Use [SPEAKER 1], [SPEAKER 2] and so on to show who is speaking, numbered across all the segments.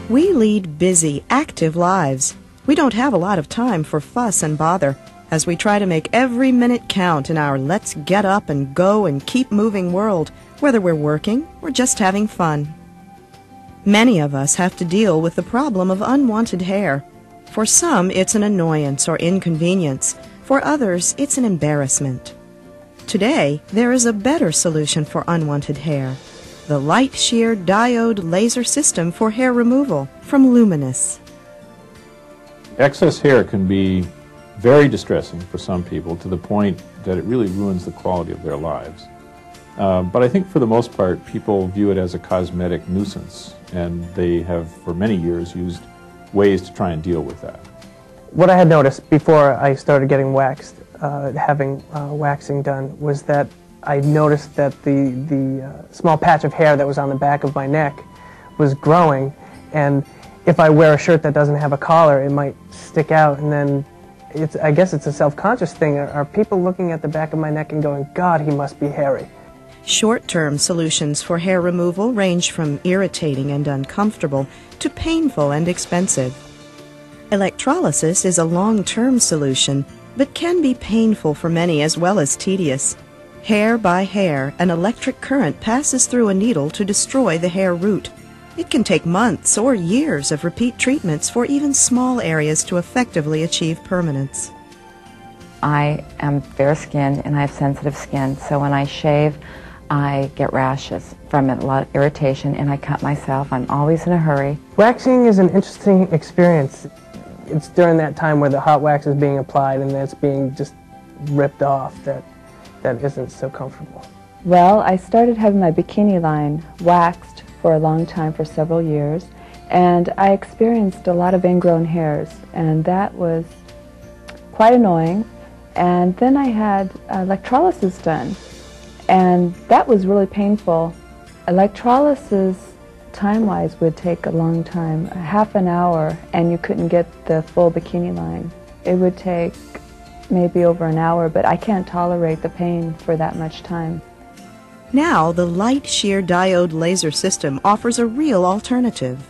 [SPEAKER 1] We lead busy, active lives. We don't have a lot of time for fuss and bother as we try to make every minute count in our let's get up and go and keep moving world, whether we're working or just having fun. Many of us have to deal with the problem of unwanted hair. For some, it's an annoyance or inconvenience. For others, it's an embarrassment. Today, there is a better solution for unwanted hair. The Lightsheer Diode Laser System for Hair Removal from Luminous.
[SPEAKER 2] Excess hair can be very distressing for some people to the point that it really ruins the quality of their lives. But I think for the most part, people view it as a cosmetic nuisance, and they have for many years used ways to try and deal with that.
[SPEAKER 3] What I had noticed before I started getting waxed, having waxing done, was that I noticed that the small patch of hair that was on the back of my neck was growing, and if I wear a shirt that doesn't have a collar, it might stick out, and then I guess it's a self-conscious thing. Are people looking at the back of my neck and going, God, he must be hairy?
[SPEAKER 1] Short-term solutions for hair removal range from irritating and uncomfortable to painful and expensive. Electrolysis is a long-term solution, but can be painful for many as well as tedious. Hair by hair, an electric current passes through a needle to destroy the hair root. It can take months or years of repeat treatments for even small areas to effectively achieve permanence.
[SPEAKER 4] I am fair-skinned and I have sensitive skin, so when I shave, I get rashes from it, a lot of irritation, and I cut myself. I'm always in a hurry.
[SPEAKER 3] Waxing is an interesting experience. It's during that time where the hot wax is being applied and then it's being just ripped off that isn't so comfortable.
[SPEAKER 5] Well, I started having my bikini line waxed for a long time, for several years, and I experienced a lot of ingrown hairs, and that was quite annoying. And then I had electrolysis done, and that was really painful. Electrolysis, time-wise, would take a long time, half an hour, and you couldn't get the full bikini line. It would take maybe over an hour, but I can't tolerate the pain for that much time.
[SPEAKER 1] Now, the Lightsheer Diode Laser System offers a real alternative.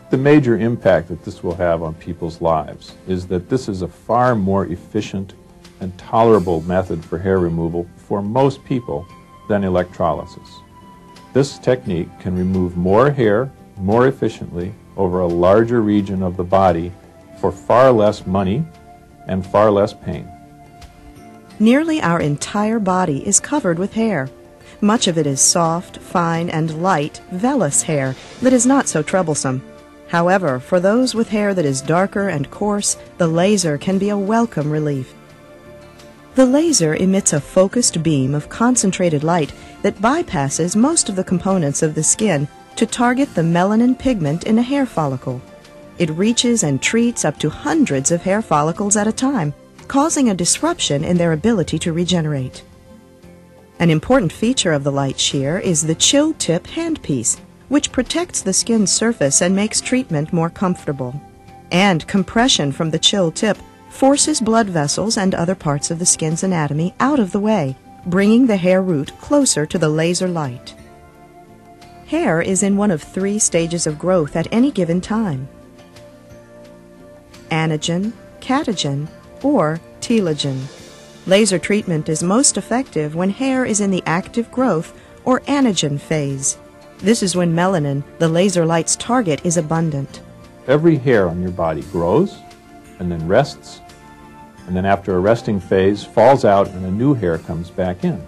[SPEAKER 2] The major impact that this will have on people's lives is that this is a far more efficient and tolerable method for hair removal for most people than electrolysis. This technique can remove more hair more efficiently over a larger region of the body for far less money and far less pain.
[SPEAKER 1] Nearly our entire body is covered with hair. Much of it is soft, fine, and light, vellus hair that is not so troublesome. However, for those with hair that is darker and coarse, the laser can be a welcome relief. The laser emits a focused beam of concentrated light that bypasses most of the components of the skin to target the melanin pigment in a hair follicle. It reaches and treats up to hundreds of hair follicles at a time, causing a disruption in their ability to regenerate. An important feature of the Lightsheer is the chill tip handpiece, which protects the skin's surface and makes treatment more comfortable. And compression from the chill tip forces blood vessels and other parts of the skin's anatomy out of the way, bringing the hair root closer to the laser light. Hair is in one of 3 stages of growth at any given time: anagen, catagen, or telogen. Laser treatment is most effective when hair is in the active growth or anagen phase. This is when melanin, the laser light's target, is abundant.
[SPEAKER 2] Every hair on your body grows and then rests, and then after a resting phase falls out and a new hair comes back in.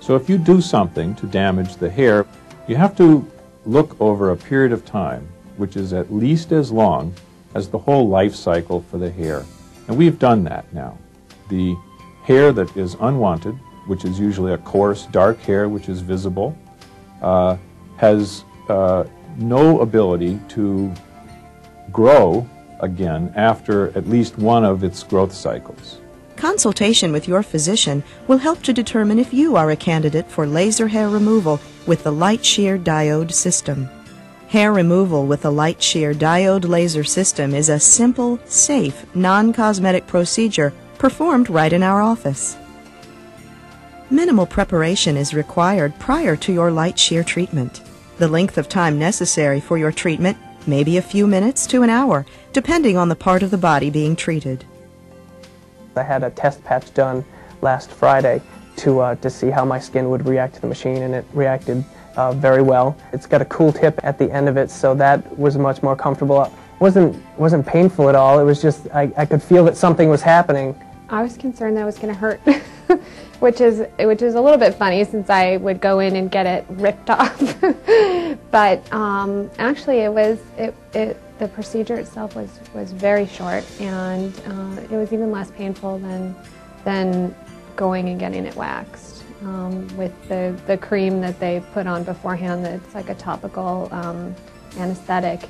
[SPEAKER 2] So if you do something to damage the hair, you have to look over a period of time which is at least as long as the whole life cycle for the hair. And we've done that now. The hair that is unwanted, which is usually a coarse, dark hair which is visible, has no ability to grow again after at least one of its growth cycles.
[SPEAKER 1] Consultation with your physician will help to determine if you are a candidate for laser hair removal with the Lightsheer Diode System. Hair removal with the Lightsheer Diode Laser System is a simple, safe, non-cosmetic procedure performed right in our office. Minimal preparation is required prior to your Lightsheer treatment. The length of time necessary for your treatment maybe a few minutes to an hour, depending on the part of the body being treated.
[SPEAKER 3] I had a test patch done last Friday to see how my skin would react to the machine, and it reacted very well. It's got a cool tip at the end of it, so that was much more comfortable. It wasn't painful at all. It was just I could feel that something was happening.
[SPEAKER 6] I was concerned that it was going to hurt, which is a little bit funny since I would go in and get it ripped off. But actually, the procedure itself was very short, and it was even less painful than going and getting it waxed with the cream that they put on beforehand. That's like a topical anesthetic.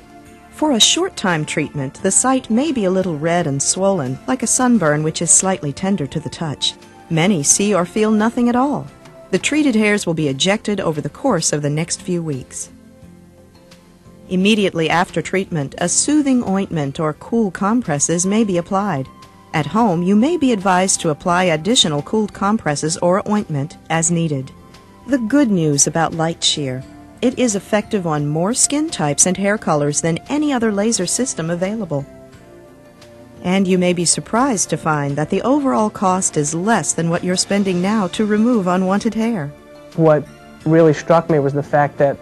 [SPEAKER 1] For a short-time treatment, the site may be a little red and swollen, like a sunburn which is slightly tender to the touch. Many see or feel nothing at all. The treated hairs will be ejected over the course of the next few weeks. Immediately after treatment, a soothing ointment or cool compresses may be applied. At home, you may be advised to apply additional cooled compresses or ointment as needed. The good news about Lightsheer: it is effective on more skin types and hair colors than any other laser system available. And you may be surprised to find that the overall cost is less than what you're spending now to remove unwanted hair.
[SPEAKER 3] What really struck me was the fact that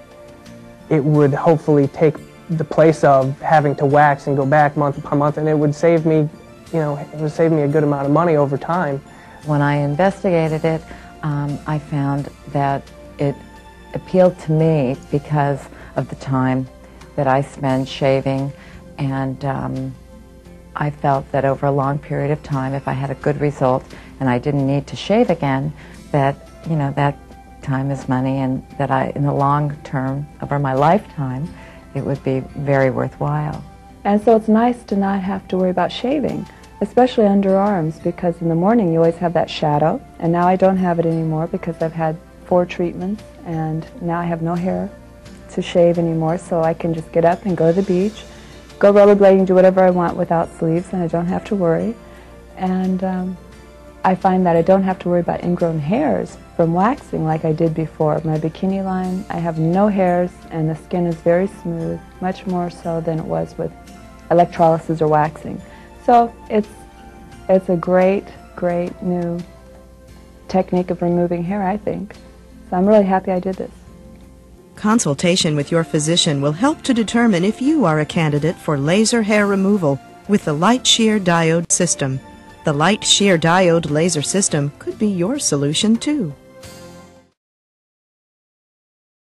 [SPEAKER 3] it would hopefully take the place of having to wax and go back month upon month, and it would save me, it would save me a good amount of money over time.
[SPEAKER 4] When I investigated it, I found that it appealed to me because of the time that I spend shaving, and I felt that over a long period of time, if I had a good result and I didn't need to shave again, that that time is money, and that in the long term, over my lifetime, it would be very worthwhile.
[SPEAKER 5] And so it's nice to not have to worry about shaving, especially underarms, because in the morning you always have that shadow, and now I don't have it anymore because I've had 4 treatments, and now I have no hair to shave anymore, so I can just get up and go to the beach, go rollerblading, do whatever I want without sleeves, and I don't have to worry. And I find that I don't have to worry about ingrown hairs from waxing like I did before. My bikini line, I have no hairs, and the skin is very smooth, much more so than it was with electrolysis or waxing. So it's a great new technique of removing hair, I think. So I'm really happy I did this.
[SPEAKER 1] Consultation with your physician will help to determine if you are a candidate for laser hair removal with the Lightsheer diode system. The Lightsheer diode laser system could be your solution too.